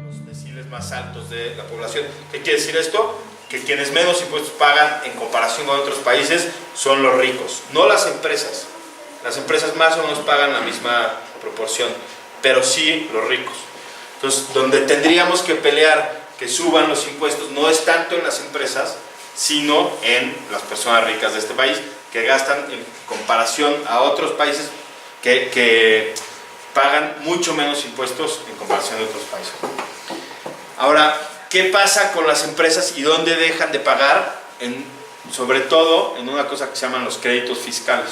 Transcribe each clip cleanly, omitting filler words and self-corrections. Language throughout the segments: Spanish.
Los deciles más altos de la población. ¿Qué quiere decir esto? Que quienes menos impuestos pagan en comparación con otros países son los ricos, no las empresas. Las empresas más o menos pagan la misma proporción, pero sí los ricos. Entonces, donde tendríamos que pelear que suban los impuestos no es tanto en las empresas, sino en las personas ricas de este país, que gastan en comparación a otros países que pagan mucho menos impuestos en comparación a otros países. Ahora, ¿qué pasa con las empresas y dónde dejan de pagar? Sobre todo en una cosa que se llaman los créditos fiscales.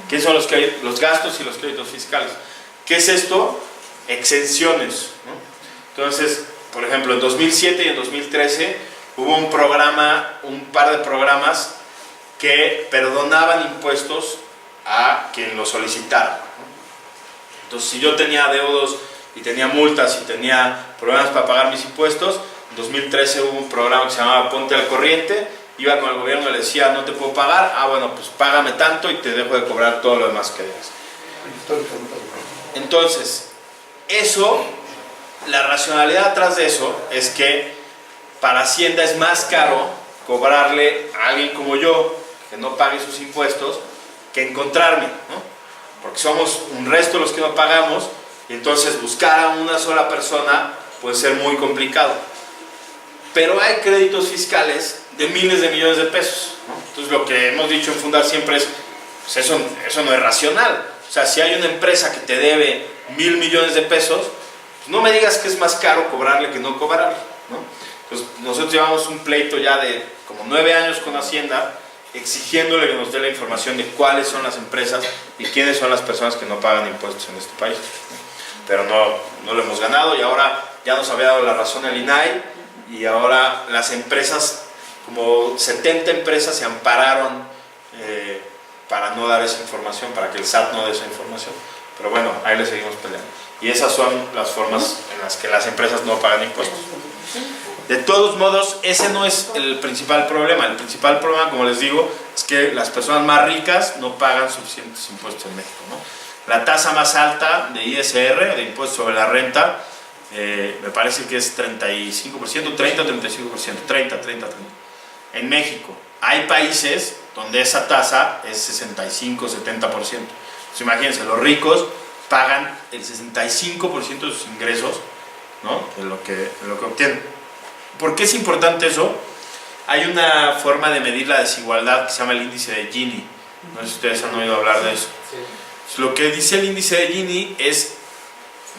¿Qué son los gastos y los créditos fiscales? ¿Qué es esto? Exenciones, ¿no? Entonces, por ejemplo, en 2007 y en 2013 hubo un par de programas que perdonaban impuestos a quien lo solicitara, ¿no? Entonces, si yo tenía deudos y tenía multas y tenía problemas para pagar mis impuestos, en 2013 hubo un programa que se llamaba Ponte al Corriente. Iba con el gobierno y le decía, no te puedo pagar, bueno, pues págame tanto y te dejo de cobrar todo lo demás que debes. Entonces, la racionalidad atrás de eso es que para Hacienda es más caro cobrarle a alguien como yo, que no pague sus impuestos, que encontrarme, ¿no? Porque somos un resto los que no pagamos, y entonces buscar a una sola persona puede ser muy complicado. Pero hay créditos fiscales de miles de millones de pesos, ¿no? Entonces lo que hemos dicho en Fundar siempre es, pues eso no es racional. O sea, si hay una empresa que te debe 1,000 millones de pesos, pues no me digas que es más caro cobrarle que no cobrarle, ¿no? Entonces nosotros llevamos un pleito ya de como 9 años con Hacienda, exigiéndole que nos dé la información de cuáles son las empresas y quiénes son las personas que no pagan impuestos en este país. Pero no lo hemos ganado, y ahora ya nos había dado la razón el INAI, y ahora las empresas, como 70 empresas se ampararon para no dar esa información, para que el SAT no dé esa información. Pero bueno, ahí le seguimos peleando. Y esas son las formas en las que las empresas no pagan impuestos. De todos modos, ese no es el principal problema. El principal problema, como les digo, es que las personas más ricas no pagan suficientes impuestos en México, ¿no? La tasa más alta de ISR, de impuesto sobre la renta, me parece que es 35%, 30 o 35%, 30. En México hay países donde esa tasa es 65, 70%. Entonces, imagínense, los ricos pagan el 65% de sus ingresos, ¿no? de lo que obtienen. ¿Por qué es importante eso? Hay una forma de medir la desigualdad que se llama el índice de Gini. No sé si ustedes han oído hablar de eso. Sí. Lo que dice el índice de Gini es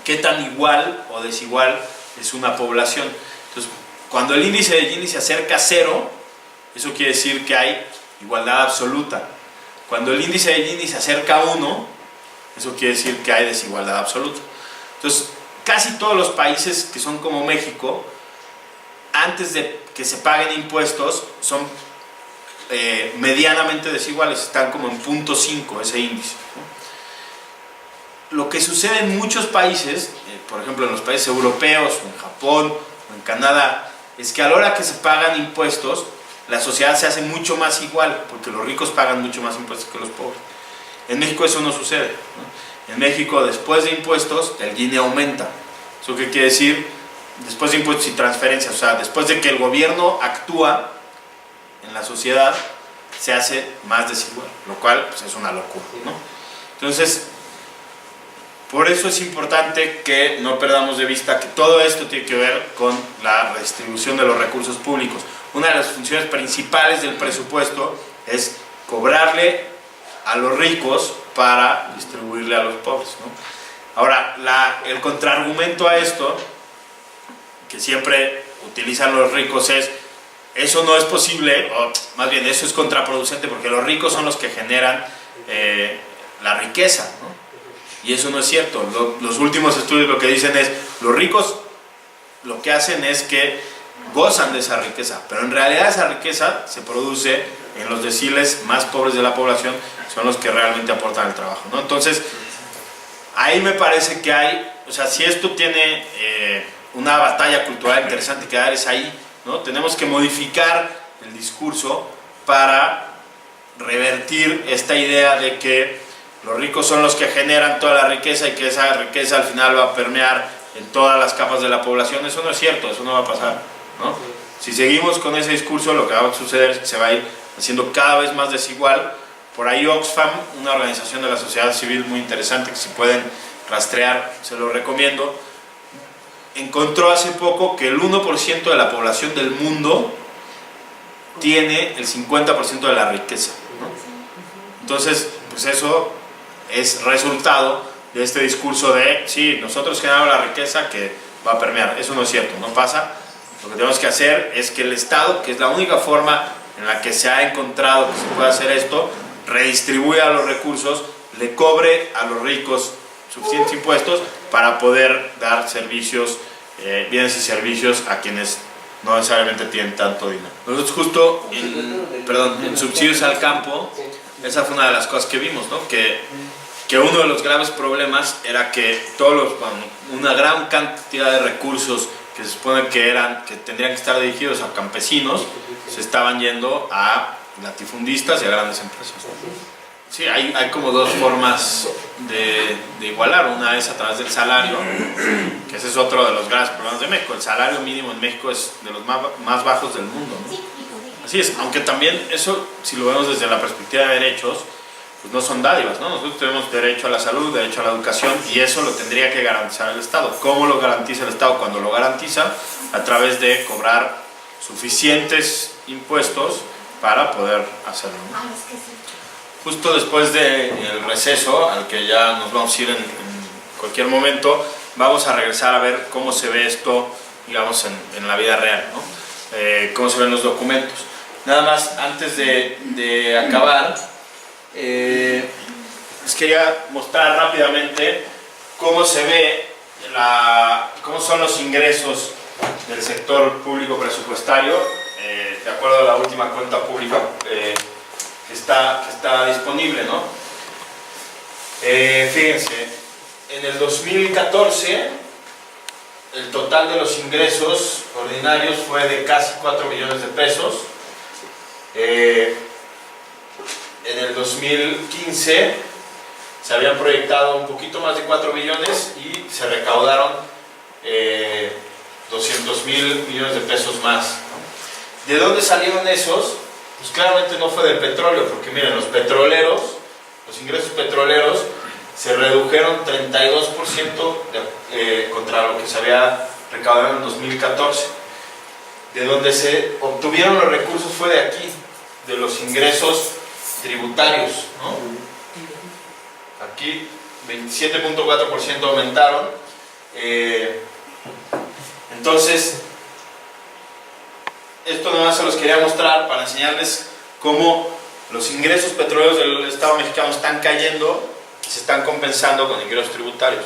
qué tan igual o desigual es una población. Entonces, cuando el índice de Gini se acerca a 0, eso quiere decir que hay igualdad absoluta. Cuando el índice de Gini se acerca a 1, eso quiere decir que hay desigualdad absoluta. Entonces, casi todos los países que son como México, antes de que se paguen impuestos, son medianamente desiguales, están como en 0.5 ese índice, ¿no? Lo que sucede en muchos países, por ejemplo en los países europeos, o en Japón, o en Canadá, es que a la hora que se pagan impuestos, la sociedad se hace mucho más igual, porque los ricos pagan mucho más impuestos que los pobres. En México eso no sucede, ¿no? En México, después de impuestos, el Gini aumenta. ¿Eso qué quiere decir? Después de impuestos y transferencias, o sea, después de que el gobierno actúa en la sociedad, se hace más desigual, lo cual pues, es una locura, ¿no? Entonces, por eso es importante que no perdamos de vista que todo esto tiene que ver con la redistribución de los recursos públicos. Una de las funciones principales del presupuesto es cobrarle a los ricos para distribuirle a los pobres, ¿no? Ahora, el contraargumento a esto, que siempre utilizan los ricos, es eso no es posible, o más bien eso es contraproducente, porque los ricos son los que generan la riqueza, ¿no? Y eso no es cierto. Los últimos estudios lo que dicen es, los ricos lo que hacen es que gozan de esa riqueza, pero en realidad esa riqueza se produce en los deciles más pobres de la población, son los que realmente aportan el trabajo, ¿no? Entonces, ahí me parece que hay, o sea, si esto tiene una batalla cultural interesante que dar es ahí, ¿no? Tenemos que modificar el discurso para revertir esta idea de que los ricos son los que generan toda la riqueza y que esa riqueza al final va a permear en todas las capas de la población. Eso no es cierto, eso no va a pasar, ¿no? Si seguimos con ese discurso, lo que va a suceder es que se va a ir haciendo cada vez más desigual. Por ahí Oxfam, una organización de la sociedad civil muy interesante, que si pueden rastrear, se lo recomiendo, encontró hace poco que el 1% de la población del mundo tiene el 50% de la riqueza, ¿no? Entonces, pues eso es resultado de este discurso de, sí, nosotros generamos la riqueza que va a permear. Eso no es cierto, no pasa. Lo que tenemos que hacer es que el Estado, que es la única forma en la que se ha encontrado que se puede hacer esto, redistribuya los recursos, le cobre a los ricos suficientes impuestos para poder dar servicios, bienes y servicios a quienes no necesariamente tienen tanto dinero. Nosotros justo en subsidios al campo, esa fue una de las cosas que vimos, ¿no? Que uno de los graves problemas era que una gran cantidad de recursos que se supone que tendrían que estar dirigidos a campesinos, se estaban yendo a latifundistas y a grandes empresas. Sí, hay como dos formas de igualar. Una es a través del salario, que ese es otro de los graves problemas de México. El salario mínimo en México es de los más bajos del mundo, ¿no? Así es, aunque también eso, si lo vemos desde la perspectiva de derechos, pues no son dádivas, ¿no? Nosotros tenemos derecho a la salud, derecho a la educación, y eso lo tendría que garantizar el Estado. ¿Cómo lo garantiza el Estado? Cuando lo garantiza a través de cobrar suficientes impuestos para poder hacerlo, ¿no? Justo después del receso, al que ya nos vamos a ir en cualquier momento, vamos a regresar a ver cómo se ve esto, digamos, en la vida real, ¿no? Cómo se ven los documentos. Nada más, antes de acabar, les quería mostrar rápidamente cómo se ve, cómo son los ingresos del sector público presupuestario, de acuerdo a la última cuenta pública que está disponible, ¿no? Fíjense, en el 2014 el total de los ingresos ordinarios fue de casi 4 millones de pesos. En el 2015 se habían proyectado un poquito más de 4 millones y se recaudaron 200 mil millones de pesos más, ¿no? ¿De dónde salieron esos? Pues claramente no fue del petróleo, porque miren, los ingresos petroleros se redujeron 32% contra lo que se había recaudado en 2014. De donde se obtuvieron los recursos fue de aquí, de los ingresos tributarios, ¿no? Aquí 27.4% aumentaron. Entonces, esto nomás se los quería mostrar para enseñarles cómo los ingresos petroleros del Estado mexicano están cayendo y se están compensando con ingresos tributarios.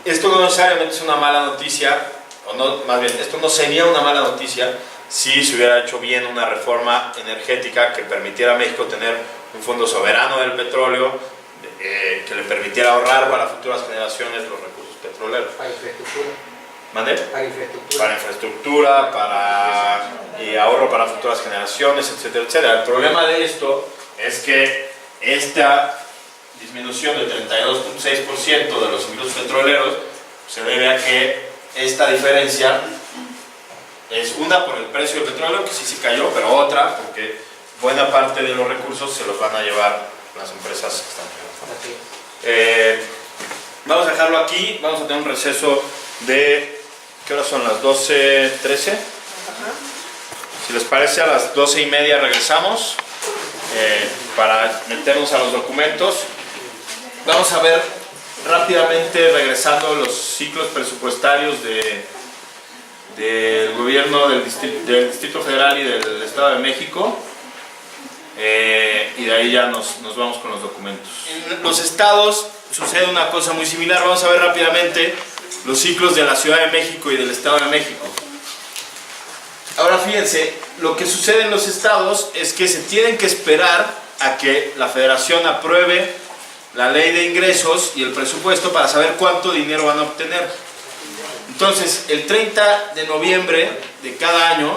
Esto no necesariamente es una mala noticia, o no, más bien, esto no sería una mala noticia si se hubiera hecho bien una reforma energética que permitiera a México tener un fondo soberano del petróleo, que le permitiera ahorrar para futuras generaciones los recursos petroleros. Para infraestructura. ¿Mande? Para infraestructura. Para infraestructura, para ahorro para futuras generaciones, etcétera, etcétera. El problema de esto es que esta disminución del 32.6% de los ingresos petroleros se debe a que esta diferencia es una por el precio del petróleo, que sí se cayó, pero otra porque buena parte de los recursos se los van a llevar las empresas extranjeras. Vamos a dejarlo aquí, vamos a tener un receso de, ¿qué horas son? Las 12:13. Si les parece, a las 12:30 regresamos para meternos a los documentos. Vamos a ver rápidamente, regresando, los ciclos presupuestarios del gobierno del Distrito Federal y del Estado de México, y de ahí ya nos vamos con los documentos. En los estados sucede una cosa muy similar. Vamos a ver rápidamente los ciclos de la Ciudad de México y del Estado de México. Ahora fíjense, lo que sucede en los estados es que se tienen que esperar a que la Federación apruebe la ley de ingresos y el presupuesto para saber cuánto dinero van a obtener. Entonces, el 30 de noviembre de cada año,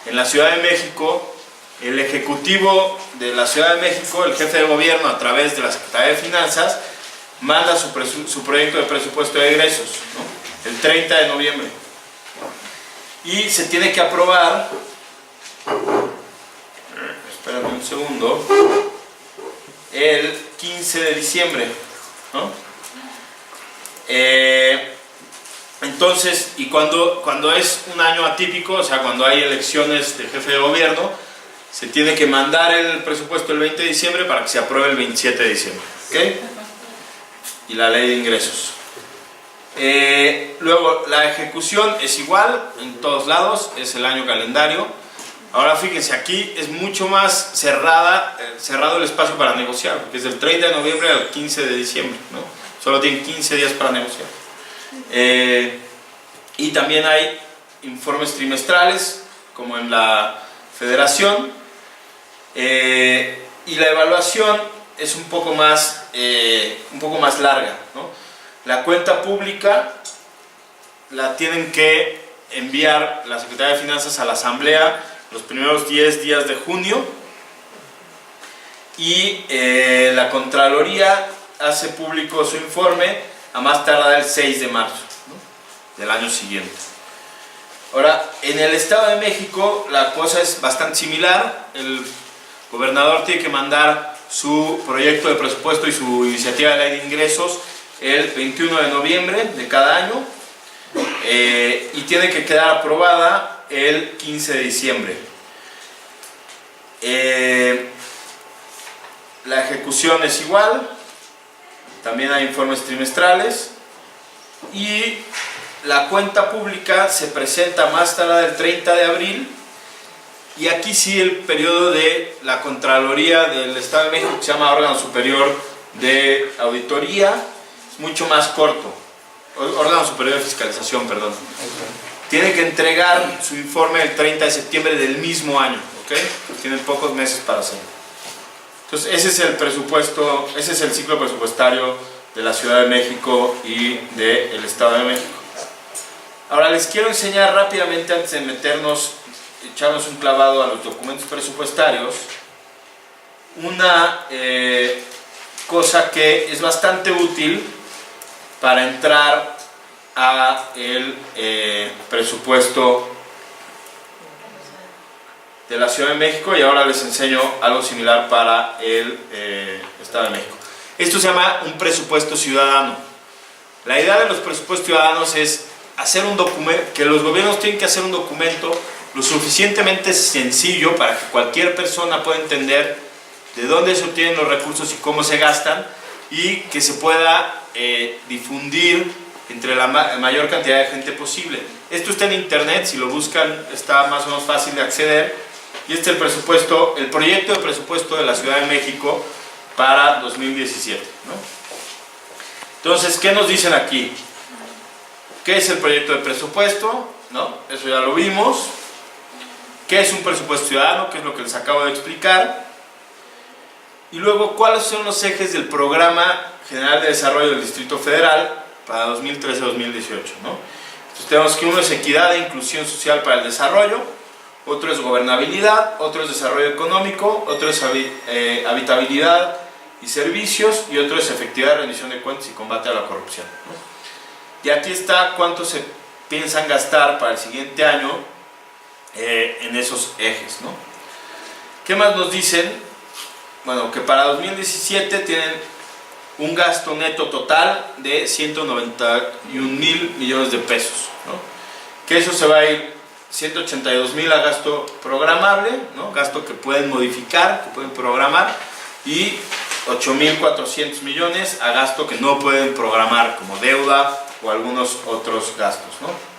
en la Ciudad de México, el Ejecutivo de la Ciudad de México, el jefe de gobierno, a través de la Secretaría de Finanzas, manda su proyecto de presupuesto de egresos, ¿no? El 30 de noviembre. Y se tiene que aprobar, espérame un segundo, el 15 de diciembre, ¿no? Entonces, y cuando es un año atípico, o sea, cuando hay elecciones de jefe de gobierno, se tiene que mandar el presupuesto el 20 de diciembre para que se apruebe el 27 de diciembre, ¿ok? Y la ley de ingresos. Luego, la ejecución es igual en todos lados, es el año calendario. Ahora fíjense, aquí es mucho más cerrado el espacio para negociar, porque es del 30 de noviembre al 15 de diciembre, ¿no? Solo tienen 15 días para negociar. Y también hay informes trimestrales, como en la Federación, y la evaluación es un poco más larga, ¿no? La cuenta pública la tienen que enviar la Secretaría de Finanzas a la Asamblea los primeros 10 días de junio, y la Contraloría hace público su informe a más tardar el 6 de marzo, ¿no? Del año siguiente. Ahora, en el Estado de México la cosa es bastante similar. El gobernador tiene que mandar su proyecto de presupuesto y su iniciativa de ley de ingresos el 21 de noviembre de cada año, y tiene que quedar aprobada el 15 de diciembre. La ejecución es igual, también hay informes trimestrales, y la cuenta pública se presenta más tarde el 30 de abril, y aquí sí el periodo de la Contraloría del Estado de México, que se llama órgano superior de auditoría, es mucho más corto. Órgano superior de fiscalización, perdón. Tiene que entregar su informe el 30 de septiembre del mismo año, ¿ok? Tienen pocos meses para hacerlo. Entonces, ese es el presupuesto, ese es el ciclo presupuestario de la Ciudad de México y del Estado de México. Ahora les quiero enseñar rápidamente, antes de echarnos un clavado a los documentos presupuestarios, una cosa que es bastante útil para entrar a el presupuesto de la Ciudad de México, y ahora les enseño algo similar para el Estado de México. Esto se llama un presupuesto ciudadano. La idea de los presupuestos ciudadanos es hacer un documento, que los gobiernos tienen que hacer un documento lo suficientemente sencillo para que cualquier persona pueda entender de dónde se obtienen los recursos y cómo se gastan, y que se pueda difundir entre la mayor cantidad de gente posible. Esto está en internet, si lo buscan está más o menos fácil de acceder, y este es el presupuesto, el proyecto de presupuesto de la Ciudad de México para 2017, ¿no? Entonces, ¿qué nos dicen aquí? ¿Qué es el proyecto de presupuesto? ¿No? Eso ya lo vimos. ¿Qué es un presupuesto ciudadano? ¿Qué es lo que les acabo de explicar? Y luego, ¿cuáles son los ejes del Programa General de Desarrollo del Distrito Federal para 2013-2018, ¿no? Entonces tenemos que uno es equidad e inclusión social para el desarrollo, otro es gobernabilidad, otro es desarrollo económico, otro es habitabilidad y servicios, y otro es efectividad, rendición de cuentas y combate a la corrupción, ¿no? Y aquí está cuánto se piensan gastar para el siguiente año en esos ejes, ¿no? ¿Qué más nos dicen? Bueno, que para 2017 tienen un gasto neto total de 191,000 millones de pesos, ¿no? Que eso se va a ir 182,000 a gasto programable, ¿no? Gasto que pueden modificar, que pueden programar, y 8,400 millones a gasto que no pueden programar, como deuda o algunos otros gastos, ¿no?